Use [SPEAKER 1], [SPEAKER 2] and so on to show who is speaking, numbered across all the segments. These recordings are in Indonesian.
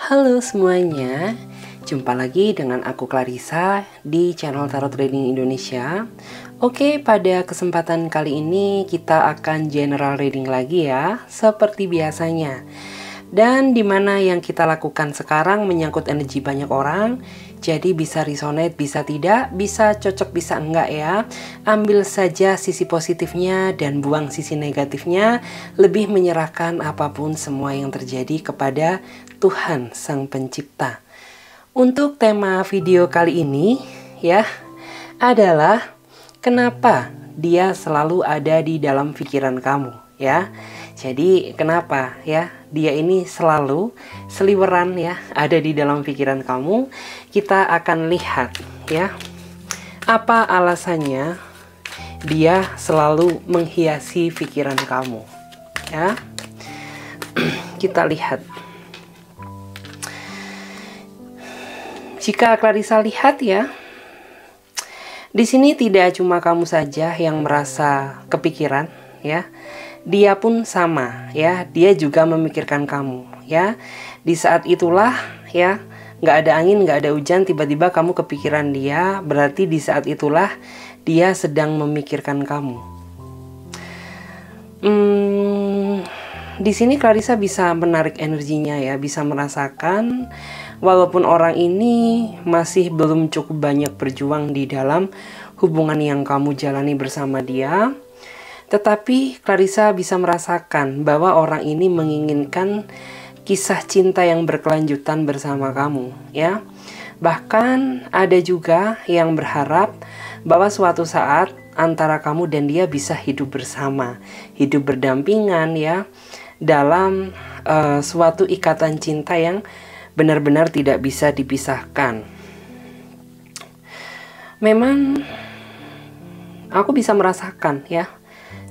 [SPEAKER 1] Halo semuanya, jumpa lagi dengan aku Clarissa di channel Tarot Reading Indonesia. Oke, pada kesempatan kali ini kita akan general reading lagi ya, seperti biasanya. Dan dimana yang kita lakukan sekarang menyangkut energi banyak orang, jadi bisa resonate, bisa tidak, bisa cocok, bisa enggak ya. Ambil saja sisi positifnya dan buang sisi negatifnya, lebih menyerahkan apapun semua yang terjadi kepada Tuhan Sang Pencipta. Untuk tema video kali ini ya adalah kenapa dia selalu ada di dalam pikiran kamu ya. Jadi kenapa ya dia ini selalu seliweran ya ada di dalam pikiran kamu. Kita akan lihat ya apa alasannya dia selalu menghiasi pikiran kamu ya. Kita lihat. Jika Clarissa lihat ya, di sini tidak cuma kamu saja yang merasa kepikiran ya. Dia pun sama ya, dia juga memikirkan kamu ya. Di saat itulah ya, nggak ada angin, nggak ada hujan, tiba-tiba kamu kepikiran dia, berarti di saat itulah dia sedang memikirkan kamu. Di sini Clarissa bisa menarik energinya ya, bisa merasakan walaupun orang ini masih belum cukup banyak berjuang di dalam hubungan yang kamu jalani bersama dia, tetapi Clarissa bisa merasakan bahwa orang ini menginginkan kisah cinta yang berkelanjutan bersama kamu ya. Bahkan ada juga yang berharap bahwa suatu saat antara kamu dan dia bisa hidup bersama, hidup berdampingan ya, dalam suatu ikatan cinta yang benar-benar tidak bisa dipisahkan. Memang aku bisa merasakan ya,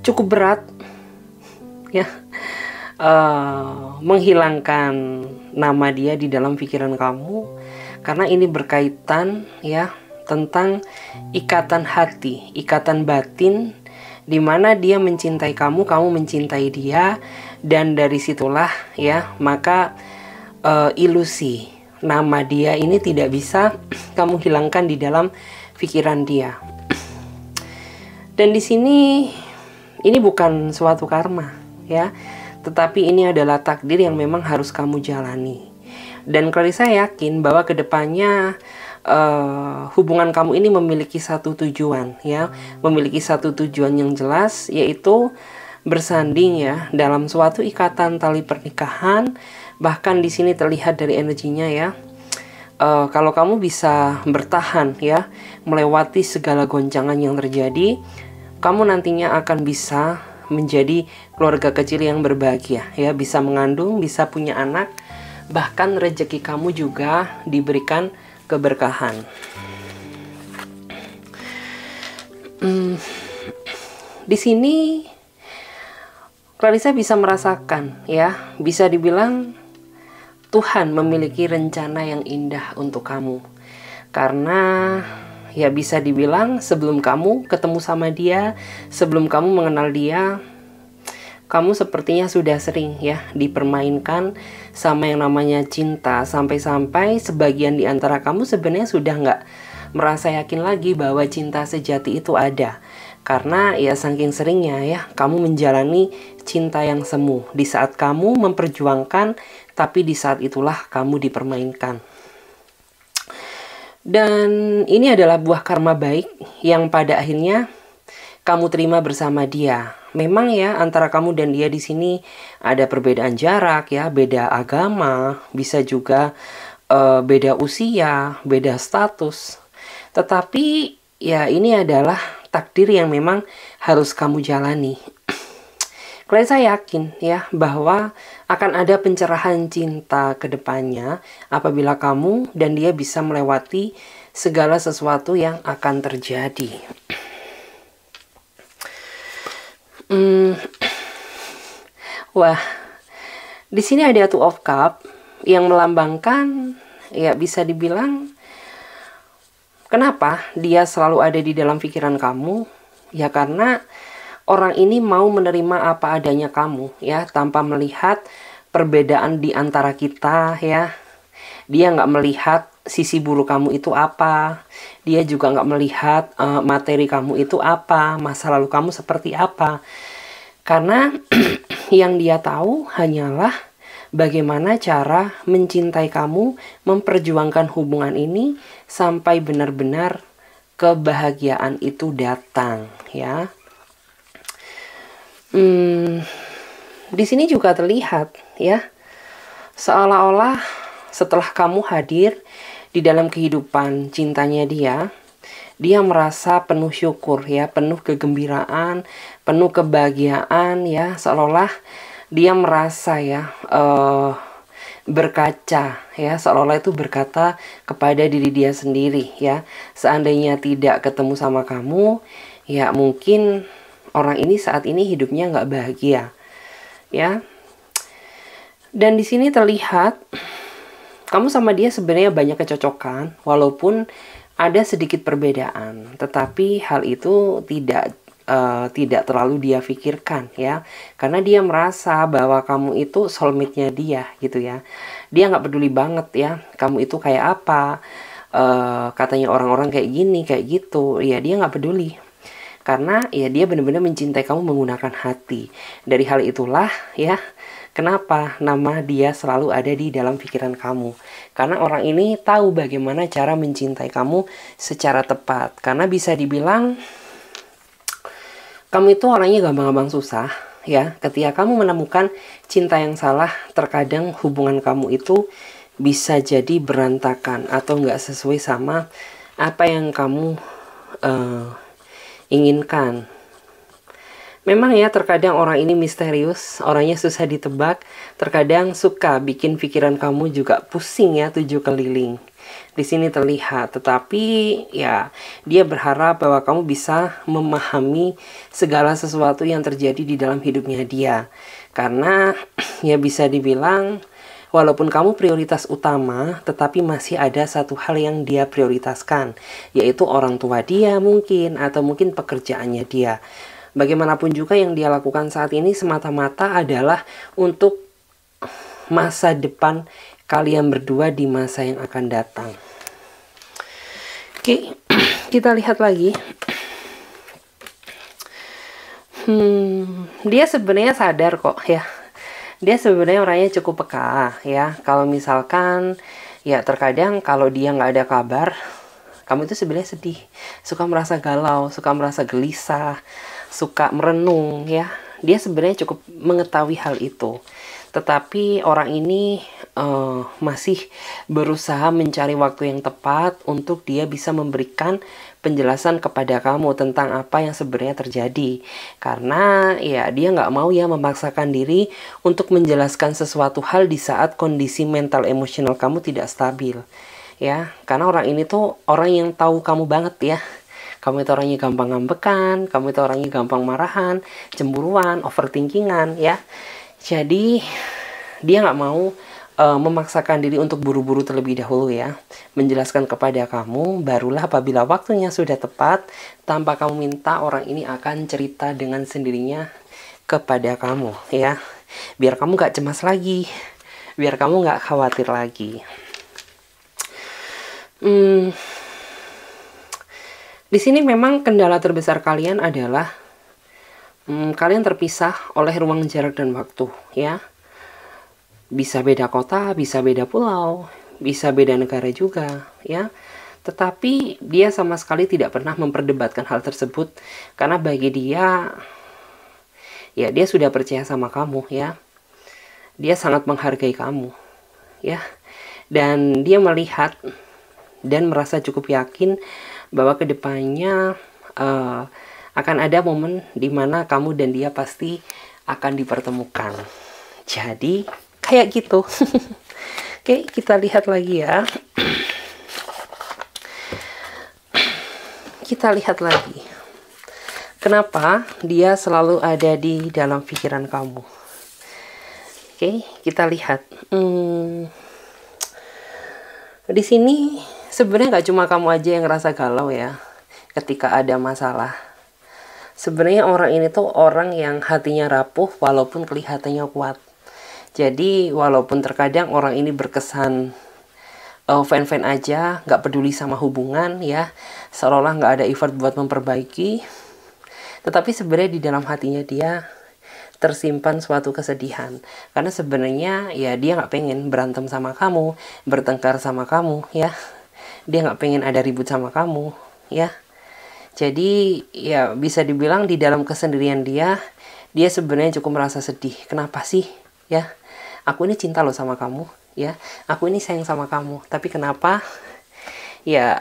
[SPEAKER 1] cukup berat ya, menghilangkan nama dia di dalam pikiran kamu, karena ini berkaitan ya tentang ikatan hati, ikatan batin, di mana dia mencintai kamu, kamu mencintai dia, dan dari situlah ya maka ilusi nama dia ini tidak bisa kamu hilangkan di dalam pikiran dia. Dan di sini ini bukan suatu karma ya, tetapi ini adalah takdir yang memang harus kamu jalani. Dan Clarissa yakin bahwa kedepannya hubungan kamu ini memiliki satu tujuan ya, memiliki satu tujuan yang jelas, yaitu bersanding ya dalam suatu ikatan tali pernikahan. Bahkan di sini terlihat dari energinya ya, kalau kamu bisa bertahan ya melewati segala goncangan yang terjadi, kamu nantinya akan bisa menjadi keluarga kecil yang berbahagia ya, bisa mengandung, bisa punya anak, bahkan rezeki kamu juga diberikan keberkahan. Di sini Clarissa bisa merasakan ya, bisa dibilang Tuhan memiliki rencana yang indah untuk kamu. Karena ya bisa dibilang sebelum kamu ketemu sama dia, sebelum kamu mengenal dia, kamu sepertinya sudah sering ya dipermainkan sama yang namanya cinta, sampai-sampai sebagian di antara kamu sebenarnya sudah nggak merasa yakin lagi bahwa cinta sejati itu ada. Karena ya saking seringnya ya kamu menjalani cinta yang semu. Di saat kamu memperjuangkan, tapi di saat itulah kamu dipermainkan. Dan ini adalah buah karma baik yang pada akhirnya kamu terima bersama dia. Memang ya antara kamu dan dia di sini ada perbedaan jarak ya, beda agama, bisa juga beda usia, beda status. Tetapi ya ini adalah takdir yang memang harus kamu jalani. Clarissa yakin ya bahwa akan ada pencerahan cinta ke depannya apabila kamu dan dia bisa melewati segala sesuatu yang akan terjadi. Wah, di sini ada Two of Cups yang melambangkan ya bisa dibilang kenapa dia selalu ada di dalam pikiran kamu? Ya karena orang ini mau menerima apa adanya kamu ya, tanpa melihat perbedaan di antara kita ya. Dia nggak melihat sisi buruk kamu itu apa. Dia juga nggak melihat materi kamu itu apa, masa lalu kamu seperti apa. Karena yang dia tahu hanyalah bagaimana cara mencintai kamu, memperjuangkan hubungan ini sampai benar-benar kebahagiaan itu datang, ya. Di sini juga terlihat, ya, seolah-olah setelah kamu hadir di dalam kehidupan cintanya dia merasa penuh syukur, ya, penuh kegembiraan, penuh kebahagiaan, ya, seolah-olah dia merasa, ya, berkaca, ya, seolah-olah itu berkata kepada diri dia sendiri, ya, seandainya tidak ketemu sama kamu, ya mungkin orang ini saat ini hidupnya nggak bahagia, ya. Dan di sini terlihat kamu sama dia sebenarnya banyak kecocokan, walaupun ada sedikit perbedaan, tetapi hal itu tidak terlalu dia pikirkan, ya, karena dia merasa bahwa kamu itu soulmate-nya dia, gitu ya. Dia nggak peduli banget, ya, kamu itu kayak apa, katanya orang-orang kayak gini, kayak gitu, ya dia nggak peduli. Karena ya dia benar-benar mencintai kamu menggunakan hati. Dari hal itulah, ya, kenapa nama dia selalu ada di dalam pikiran kamu. Karena orang ini tahu bagaimana cara mencintai kamu secara tepat. Karena bisa dibilang kamu itu orangnya gampang-gampang susah, ya. Ketika kamu menemukan cinta yang salah, terkadang hubungan kamu itu bisa jadi berantakan atau nggak sesuai sama apa yang kamu inginkan. Memang ya, terkadang orang ini misterius, orangnya susah ditebak, terkadang suka bikin pikiran kamu juga pusing, ya, 7 keliling. Di sini terlihat, tetapi ya dia berharap bahwa kamu bisa memahami segala sesuatu yang terjadi di dalam hidupnya dia. Karena ya bisa dibilang walaupun kamu prioritas utama, tetapi masih ada satu hal yang dia prioritaskan, yaitu orang tua dia mungkin, atau mungkin pekerjaannya dia. Bagaimanapun juga yang dia lakukan saat ini semata-mata adalah untuk masa depan kalian berdua di masa yang akan datang. Oke, kita lihat lagi. Dia sebenarnya sadar kok, ya. Dia sebenarnya orangnya cukup peka, ya. Kalau misalkan ya terkadang kalau dia nggak ada kabar, kamu itu sebenarnya sedih, suka merasa galau, suka merasa gelisah, suka merenung, ya. Dia sebenarnya cukup mengetahui hal itu. Tetapi orang ini masih berusaha mencari waktu yang tepat untuk dia bisa memberikan penjelasan kepada kamu tentang apa yang sebenarnya terjadi. Karena ya dia nggak mau ya memaksakan diri untuk menjelaskan sesuatu hal di saat kondisi mental emosional kamu tidak stabil. Ya, karena orang ini tuh orang yang tahu kamu banget, ya. Kamu itu orangnya gampang ngambekan, kamu itu orangnya gampang marahan, cemburuan, overthinkingan, ya. Jadi dia nggak mau memaksakan diri untuk buru-buru terlebih dahulu, ya, menjelaskan kepada kamu. Barulah apabila waktunya sudah tepat, tanpa kamu minta, orang ini akan cerita dengan sendirinya kepada kamu, ya, biar kamu nggak cemas lagi, biar kamu nggak khawatir lagi. Di sini memang kendala terbesar kalian adalah kalian terpisah oleh ruang jarak dan waktu, ya. Bisa beda kota, bisa beda pulau, bisa beda negara juga, ya. Tetapi dia sama sekali tidak pernah memperdebatkan hal tersebut karena bagi dia, ya, dia sudah percaya sama kamu, ya. Dia sangat menghargai kamu, ya. Dan dia melihat dan merasa cukup yakin bahwa kedepannya akan ada momen di mana kamu dan dia pasti akan dipertemukan. Jadi kayak gitu. Oke, kita lihat lagi, ya. Kita lihat lagi. Kenapa dia selalu ada di dalam pikiran kamu? Oke, kita lihat. Di sini sebenarnya nggak cuma kamu aja yang ngerasa galau, ya, ketika ada masalah. Sebenarnya orang ini tuh orang yang hatinya rapuh walaupun kelihatannya kuat. Jadi walaupun terkadang orang ini berkesan fan-fan aja, nggak peduli sama hubungan ya, seolah-olah nggak ada effort buat memperbaiki. Tetapi sebenarnya di dalam hatinya dia tersimpan suatu kesedihan, karena sebenarnya ya dia nggak pengen berantem sama kamu, bertengkar sama kamu ya, dia nggak pengen ada ribut sama kamu ya. Jadi ya bisa dibilang di dalam kesendirian dia sebenarnya cukup merasa sedih. Kenapa sih ya, aku ini cinta loh sama kamu ya, aku ini sayang sama kamu, tapi kenapa ya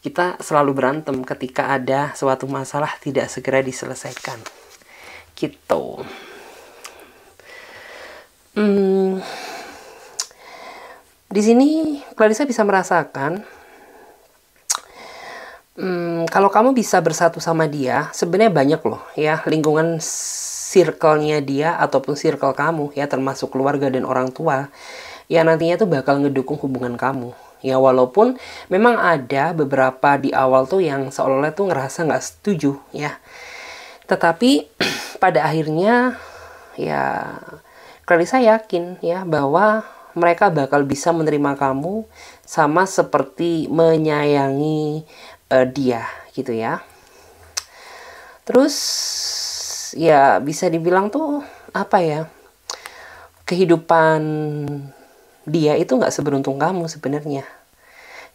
[SPEAKER 1] kita selalu berantem ketika ada suatu masalah tidak segera diselesaikan gitu. Di sini Clarissa bisa merasakan kalau kamu bisa bersatu sama dia, sebenarnya banyak loh ya lingkungan circle-nya dia ataupun circle kamu ya, termasuk keluarga dan orang tua ya, nantinya tuh bakal ngedukung hubungan kamu. Ya walaupun memang ada beberapa di awal tuh yang seolah-olah tuh ngerasa nggak setuju ya. Tetapi pada akhirnya ya Clarissa yakin ya bahwa mereka bakal bisa menerima kamu sama seperti menyayangi dia gitu ya. Terus ya bisa dibilang tuh apa ya, kehidupan dia itu nggak seberuntung kamu sebenarnya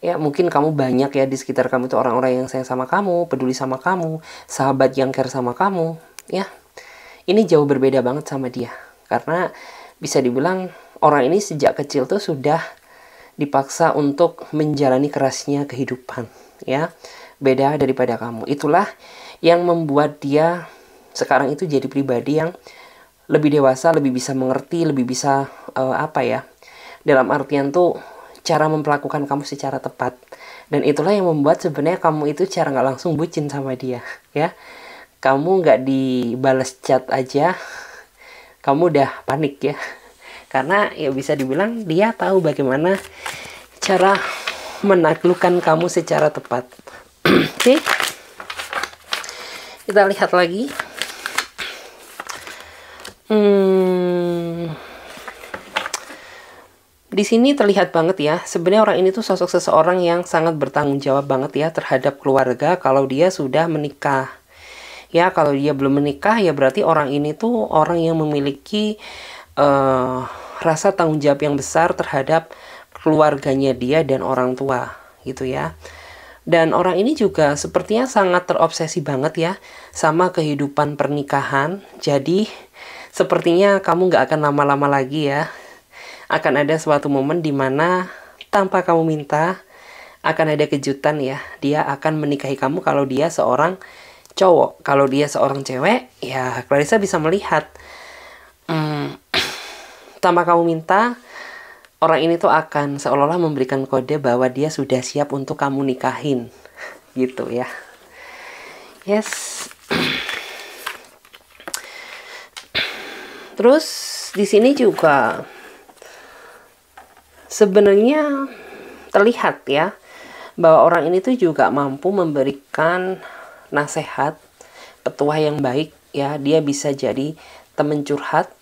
[SPEAKER 1] ya. Mungkin kamu banyak ya di sekitar kamu tuh orang-orang yang sayang sama kamu, peduli sama kamu, sahabat yang care sama kamu ya. Ini jauh berbeda banget sama dia, karena bisa dibilang orang ini sejak kecil tuh sudah dipaksa untuk menjalani kerasnya kehidupan ya, beda daripada kamu. Itulah yang membuat dia sekarang itu jadi pribadi yang lebih dewasa, lebih bisa mengerti, lebih bisa apa ya, dalam artian tuh cara memperlakukan kamu secara tepat. Dan itulah yang membuat sebenarnya kamu itu cara nggak langsung bucin sama dia ya. Kamu nggak dibales chat aja kamu udah panik ya, karena ya bisa dibilang dia tahu bagaimana cara menaklukkan kamu secara tepat. Oke, kita lihat lagi. Di sini terlihat banget ya, sebenarnya orang ini tuh sosok seseorang yang sangat bertanggung jawab banget ya terhadap keluarga kalau dia sudah menikah. Ya, kalau dia belum menikah ya berarti orang ini tuh orang yang memiliki rasa tanggung jawab yang besar terhadap keluarganya dia dan orang tua gitu ya. Dan orang ini juga sepertinya sangat terobsesi banget ya sama kehidupan pernikahan. Jadi sepertinya kamu gak akan lama-lama lagi ya, akan ada suatu momen dimana tanpa kamu minta akan ada kejutan ya. Dia akan menikahi kamu kalau dia seorang cowok. Kalau dia seorang cewek ya Clarissa bisa melihat tanpa kamu minta orang ini tuh akan seolah-olah memberikan kode bahwa dia sudah siap untuk kamu nikahin gitu ya. Yes. Terus di sini juga sebenarnya terlihat ya bahwa orang ini tuh juga mampu memberikan nasihat, petuah yang baik ya. Dia bisa jadi teman curhat,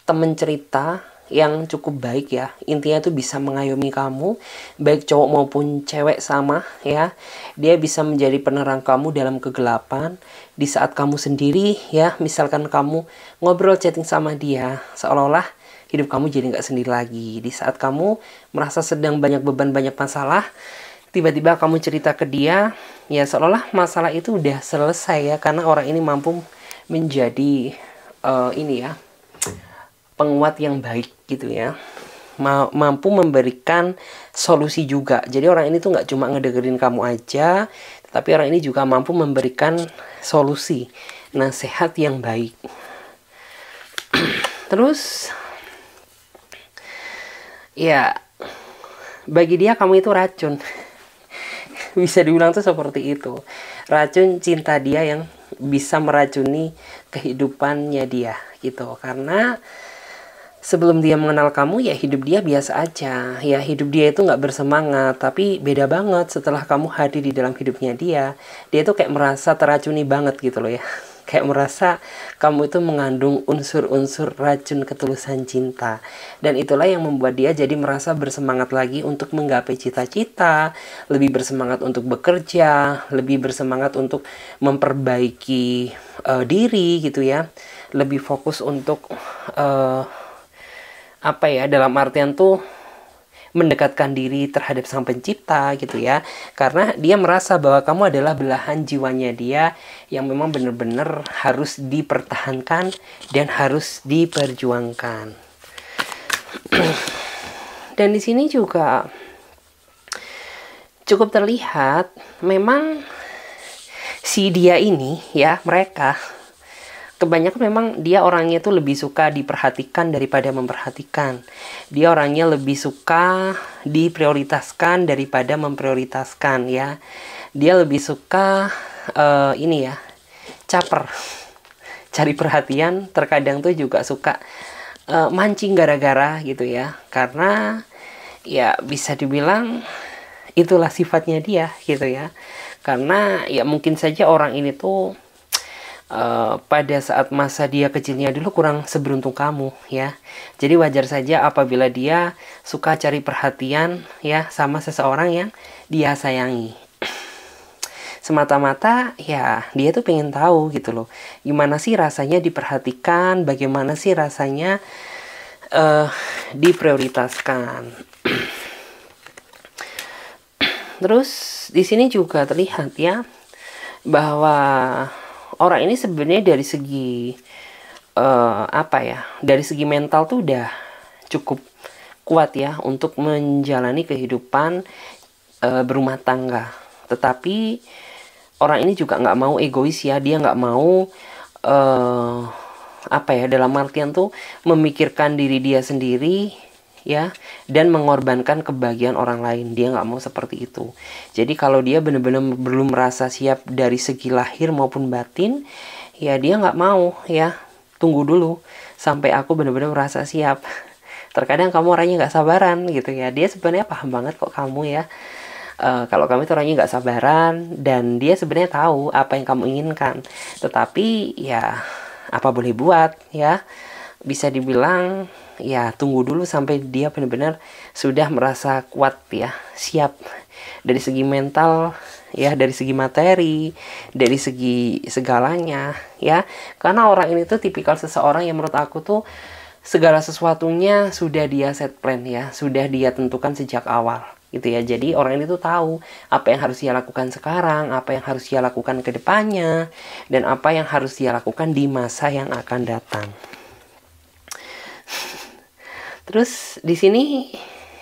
[SPEAKER 1] teman cerita yang cukup baik ya. Intinya tuh bisa mengayomi kamu, baik cowok maupun cewek sama ya. Dia bisa menjadi penerang kamu dalam kegelapan di saat kamu sendiri ya. Misalkan kamu ngobrol chatting sama dia, seolah-olah hidup kamu jadi nggak sendiri lagi. Di saat kamu merasa sedang banyak beban, banyak masalah, tiba-tiba kamu cerita ke dia, ya seolah-olah masalah itu udah selesai ya, karena orang ini mampu menjadi ini ya, penguat yang baik gitu ya, mampu memberikan solusi juga. Jadi orang ini tuh nggak cuma ngedengerin kamu aja, tapi orang ini juga mampu memberikan solusi, nasihat yang baik. Terus ya bagi dia kamu itu racun. Bisa dibilang tuh seperti itu, racun cinta dia yang bisa meracuni kehidupannya dia gitu. Karena sebelum dia mengenal kamu ya hidup dia biasa aja ya, hidup dia itu nggak bersemangat. Tapi beda banget setelah kamu hadir di dalam hidupnya dia tuh kayak merasa teracuni banget gitu loh ya. kayak merasa kamu itu mengandung unsur-unsur racun ketulusan cinta. Dan itulah yang membuat dia jadi merasa bersemangat lagi untuk menggapai cita-cita, lebih bersemangat untuk bekerja, lebih bersemangat untuk memperbaiki diri gitu ya, lebih fokus untuk apa ya, dalam artian tuh mendekatkan diri terhadap sang pencipta gitu ya, karena dia merasa bahwa kamu adalah belahan jiwanya dia yang memang benar-benar harus dipertahankan dan harus diperjuangkan. Dan di sini juga cukup terlihat memang si dia ini ya, mereka kebanyakan memang dia orangnya tuh lebih suka diperhatikan daripada memperhatikan. Dia orangnya lebih suka diprioritaskan daripada memprioritaskan ya. Dia lebih suka ini ya, caper, cari perhatian. Terkadang tuh juga suka mancing gara-gara gitu ya. Karena ya bisa dibilang itulah sifatnya dia gitu ya. Karena ya mungkin saja orang ini tuh pada saat masa dia kecilnya dulu kurang seberuntung kamu ya. Jadi wajar saja apabila dia suka cari perhatian ya sama seseorang yang dia sayangi. Semata-mata ya dia tuh pengen tahu gitu loh, gimana sih rasanya diperhatikan, bagaimana sih rasanya diprioritaskan. Terus di sini juga terlihat ya bahwa orang ini sebenarnya dari segi apa ya, dari segi mental tuh udah cukup kuat ya untuk menjalani kehidupan berumah tangga. Tetapi orang ini juga nggak mau egois ya, dia nggak mau apa ya, dalam artian tuh memikirkan diri dia sendiri ya, dan mengorbankan kebahagiaan orang lain. Dia nggak mau seperti itu. Jadi kalau dia benar-benar belum merasa siap dari segi lahir maupun batin, ya dia nggak mau ya, tunggu dulu sampai aku benar-benar merasa siap. Terkadang kamu orangnya nggak sabaran gitu ya, dia sebenarnya paham banget kok kamu ya. Kalau kamu itu orangnya nggak sabaran, dan dia sebenarnya tahu apa yang kamu inginkan. Tetapi ya apa boleh buat ya, bisa dibilang ya tunggu dulu sampai dia benar-benar sudah merasa kuat ya, siap dari segi mental ya, dari segi materi, dari segi segalanya ya. Karena orang ini tuh tipikal seseorang yang menurut aku tuh segala sesuatunya sudah dia set plan ya, sudah dia tentukan sejak awal gitu ya. Jadi orang ini tuh tahu apa yang harus dia lakukan sekarang, apa yang harus dia lakukan ke depannya, dan apa yang harus dia lakukan di masa yang akan datang. Terus di sini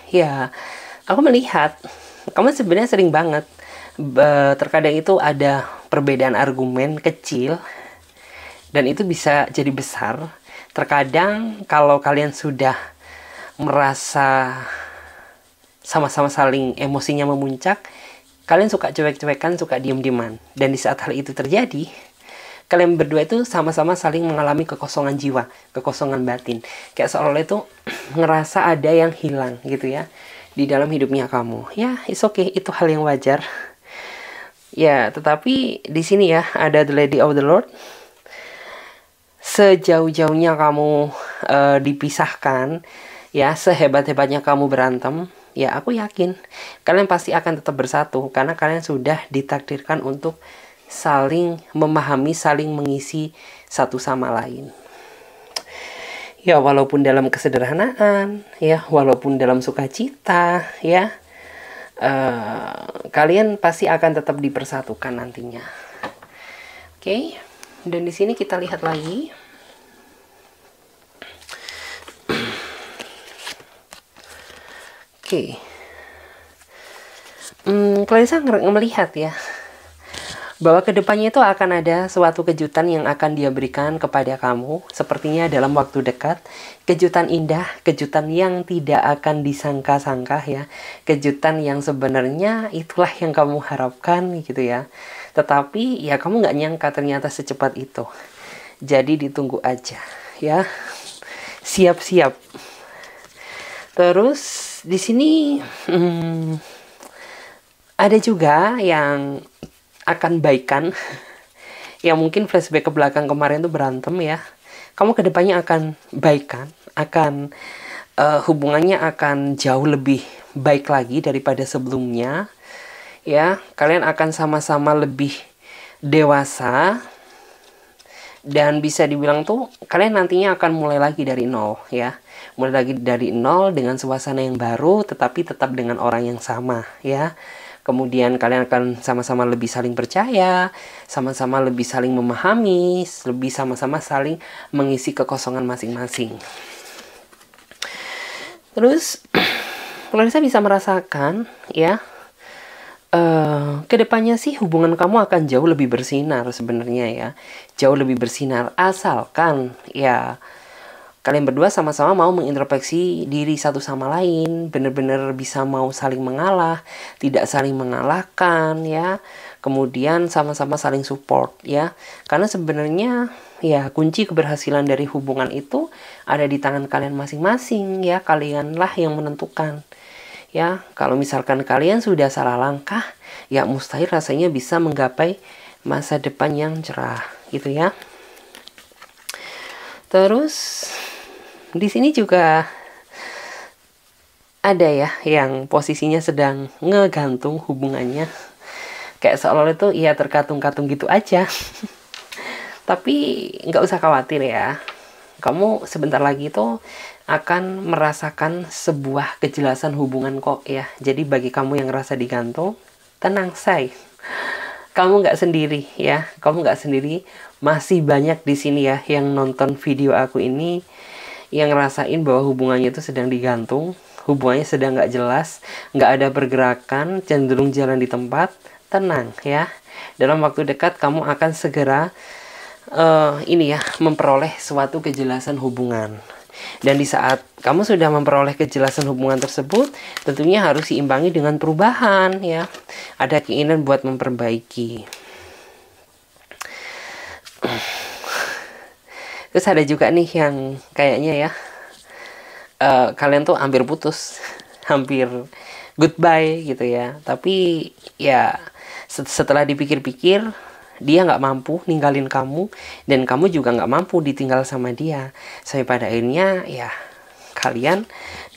[SPEAKER 1] ya aku melihat kamu sebenarnya sering banget terkadang itu ada perbedaan argumen kecil dan itu bisa jadi besar. Terkadang kalau kalian sudah merasa sama-sama saling emosinya memuncak, kalian suka cuek-cuekan, suka diem-dieman. Dan di saat hal itu terjadi, kalian berdua itu sama-sama saling mengalami kekosongan jiwa, kekosongan batin. Kayak seolah itu ngerasa ada yang hilang gitu ya di dalam hidupnya kamu. Ya, it's okay, itu hal yang wajar. Ya, tetapi di sini ya ada the Lady of the Lord. Sejauh-jauhnya kamu dipisahkan, ya sehebat-hebatnya kamu berantem, ya aku yakin kalian pasti akan tetap bersatu karena kalian sudah ditakdirkan untuk saling memahami, saling mengisi satu sama lain. Ya walaupun dalam kesederhanaan, ya walaupun dalam sukacita, ya kalian pasti akan tetap dipersatukan nantinya. Oke, dan di sini kita lihat lagi. Oke, Clarissa melihat ya bahwa kedepannya itu akan ada suatu kejutan yang akan dia berikan kepada kamu, sepertinya dalam waktu dekat. Kejutan indah, kejutan yang tidak akan disangka-sangka ya, kejutan yang sebenarnya itulah yang kamu harapkan gitu ya. Tetapi ya kamu nggak nyangka ternyata secepat itu. Jadi ditunggu aja ya, siap-siap. Terus di sini ada juga yang akan baikan yang mungkin flashback ke belakang kemarin tuh berantem ya, kamu kedepannya akan baikan, akan hubungannya akan jauh lebih baik lagi daripada sebelumnya ya. Kalian akan sama-sama lebih dewasa, dan bisa dibilang tuh kalian nantinya akan mulai lagi dari nol ya, mulai lagi dari nol dengan suasana yang baru, tetapi tetap dengan orang yang sama ya. Kemudian kalian akan sama-sama lebih saling percaya, sama-sama lebih saling memahami, lebih sama-sama saling mengisi kekosongan masing-masing. Terus Clarissa bisa merasakan ya, kedepannya sih hubungan kamu akan jauh lebih bersinar sebenarnya ya, jauh lebih bersinar, asalkan ya kalian berdua sama-sama mau mengintrospeksi diri satu sama lain, bener-bener bisa mau saling mengalah, tidak saling mengalahkan ya, kemudian sama-sama saling support ya. Karena sebenarnya ya kunci keberhasilan dari hubungan itu ada di tangan kalian masing-masing ya, kalianlah yang menentukan. Ya, kalau misalkan kalian sudah salah langkah, ya mustahil rasanya bisa menggapai masa depan yang cerah, gitu ya. Terus di sini juga ada ya yang posisinya sedang ngegantung hubungannya, kayak seolah itu ya terkatung-katung gitu aja. Tapi nggak usah khawatir ya, kamu sebentar lagi tuh akan merasakan sebuah kejelasan hubungan kok ya. Jadi bagi kamu yang ngerasa digantung, tenang say, kamu nggak sendiri ya, kamu nggak sendiri. Masih banyak di sini ya yang nonton video aku ini yang ngerasain bahwa hubungannya itu sedang digantung, hubungannya sedang nggak jelas, nggak ada pergerakan, cenderung jalan di tempat. Tenang ya, dalam waktu dekat kamu akan segera memperoleh suatu kejelasan hubungan. Dan di saat kamu sudah memperoleh kejelasan hubungan tersebut, tentunya harus diimbangi dengan perubahan ya. Ada keinginan buat memperbaiki. Terus ada juga nih yang kayaknya ya, kalian tuh hampir putus, hampir goodbye gitu ya. Tapi ya setelah dipikir-pikir, dia nggak mampu ninggalin kamu, dan kamu juga nggak mampu ditinggal sama dia. Sampai pada akhirnya ya kalian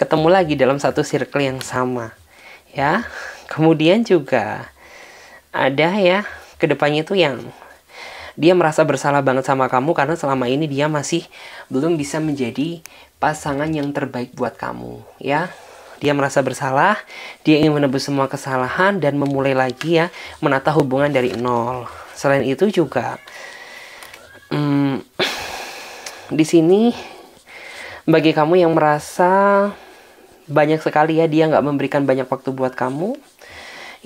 [SPEAKER 1] ketemu lagi dalam satu circle yang sama ya. Kemudian juga ada ya kedepannya tuh yang dia merasa bersalah banget sama kamu karena selama ini dia masih belum bisa menjadi pasangan yang terbaik buat kamu ya. Dia merasa bersalah, dia ingin menebus semua kesalahan dan memulai lagi ya, menata hubungan dari nol. Selain itu juga di sini bagi kamu yang merasa banyak sekali ya dia nggak memberikan banyak waktu buat kamu,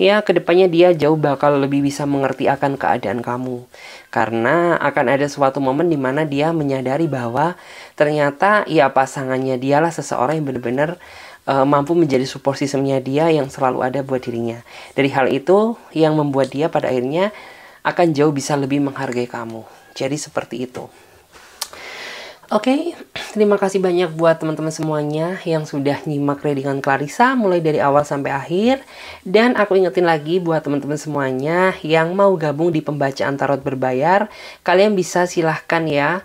[SPEAKER 1] ya kedepannya dia jauh bakal lebih bisa mengerti akan keadaan kamu, karena akan ada suatu momen dimana dia menyadari bahwa ternyata ya pasangannya dialah seseorang yang benar-benar mampu menjadi support systemnya dia, yang selalu ada buat dirinya. Dari hal itu yang membuat dia pada akhirnya akan jauh bisa lebih menghargai kamu. Jadi seperti itu. Oke, terima kasih banyak buat teman-teman semuanya yang sudah nyimak readingan Clarissa mulai dari awal sampai akhir. Dan aku ingetin lagi buat teman-teman semuanya yang mau gabung di pembacaan tarot berbayar, kalian bisa silahkan ya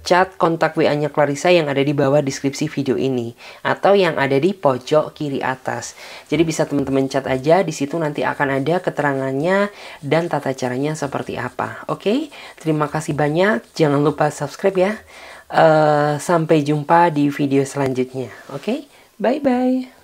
[SPEAKER 1] chat kontak WA-nya Clarissa yang ada di bawah deskripsi video ini atau yang ada di pojok kiri atas. Jadi bisa teman-teman chat aja, di situ nanti akan ada keterangannya dan tata caranya seperti apa. Oke, terima kasih banyak. Jangan lupa subscribe ya. Sampai jumpa di video selanjutnya. Oke, bye-bye.